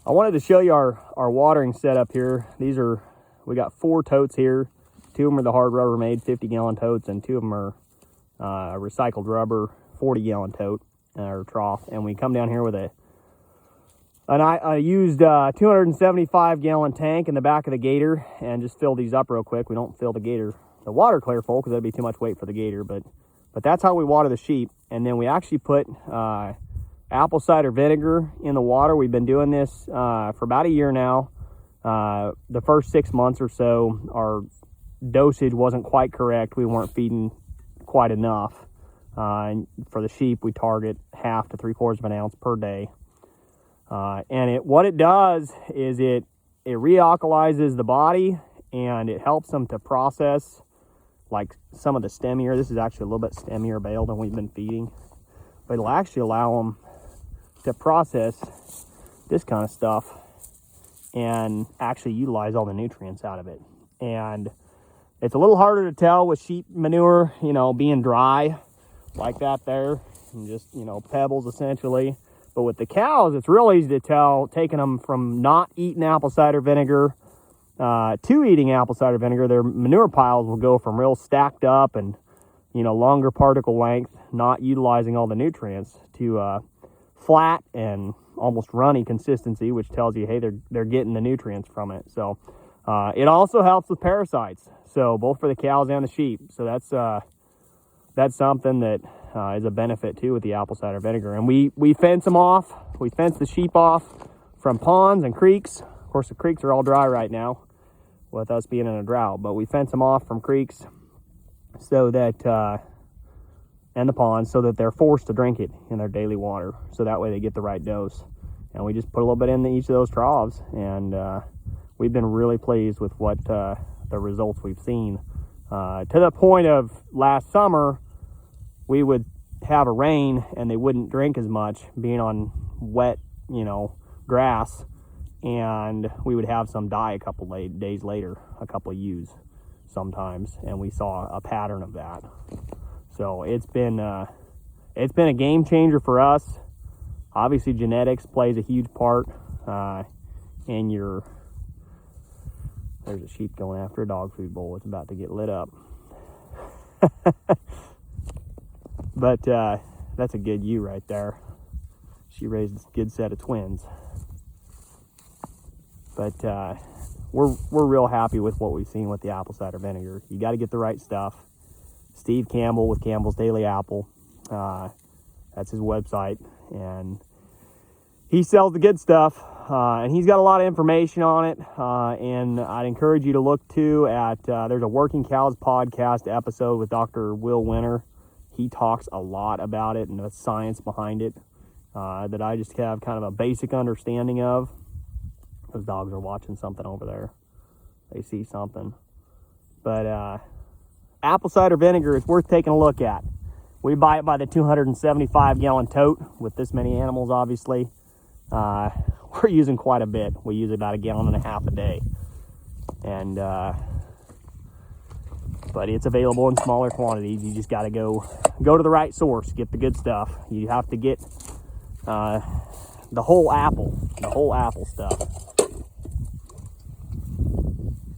I wanted to show you our watering setup here. We got 4 totes here. 2 of them are the hard Rubbermaid 50-gallon totes, and 2 of them are recycled rubber 40-gallon tote or trough. And we come down here with I used 275-gallon tank in the back of the gator and just fill these up real quick. We don't fill the water clear full because that'd be too much weight for the gator, but that's how we water the sheep. And then we actually put apple cider vinegar in the water. We've been doing this for about a year now. The first 6 months or so, our dosage wasn't quite correct. We weren't feeding quite enough. And for the sheep, we target 1/2 to 3/4 of an ounce per day. And what it does is it re-alkalizes the body, and it helps them to process like some of the stemmier. This is actually a little bit stemmier bale than we've been feeding, but it'll actually allow them to process this kind of stuff and actually utilize all the nutrients out of it. And it's a little harder to tell with sheep manure, being dry like that there, and just, pebbles essentially. But with the cows, it's real easy to tell, taking them from not eating apple cider vinegar to eating apple cider vinegar. Their manure piles will go from real stacked up and, longer particle length, not utilizing all the nutrients, to flat and almost runny consistency, which tells you, hey, they're getting the nutrients from it. So it also helps with parasites, so both for the cows and the sheep. So that's something that is a benefit too with the apple cider vinegar. And we fence them off. We fence the sheep off from ponds and creeks. Of course, the creeks are all dry right now with us being in a drought, but we fence them off from creeks so that and the ponds, so that they're forced to drink it in their daily water, so that way they get the right dose. And we just put a little bit in each of those troughs, and we've been really pleased with what the results we've seen, to the point of last summer we would have a rain and they wouldn't drink as much, being on wet grass, and we would have some die a couple days later, a couple of ewes sometimes, and we saw a pattern of that. So it's been a game changer for us. Obviously, genetics plays a huge part in your. There's a sheep going after a dog food bowl. It's about to get lit up. But that's a good ewe right there. She raised a good set of twins. But we're real happy with what we've seen with the apple cider vinegar. You got to get the right stuff. Steve Campbell with Campbell's Daily Apple. That's his website, and he sells the good stuff. And he's got a lot of information on it. And I'd encourage you to look too at there's a Working Cows podcast episode with Dr. Will Winter. He talks a lot about it and the science behind it that I just have kind of a basic understanding of. Those dogs are watching something over there. They see something. But apple cider vinegar is worth taking a look at. We buy it by the 275-gallon tote with this many animals, obviously. We're using quite a bit. We use about 1.5 gallons a day. And but it's available in smaller quantities. You just got to go to the right source, get the good stuff. You have to get the whole apple stuff.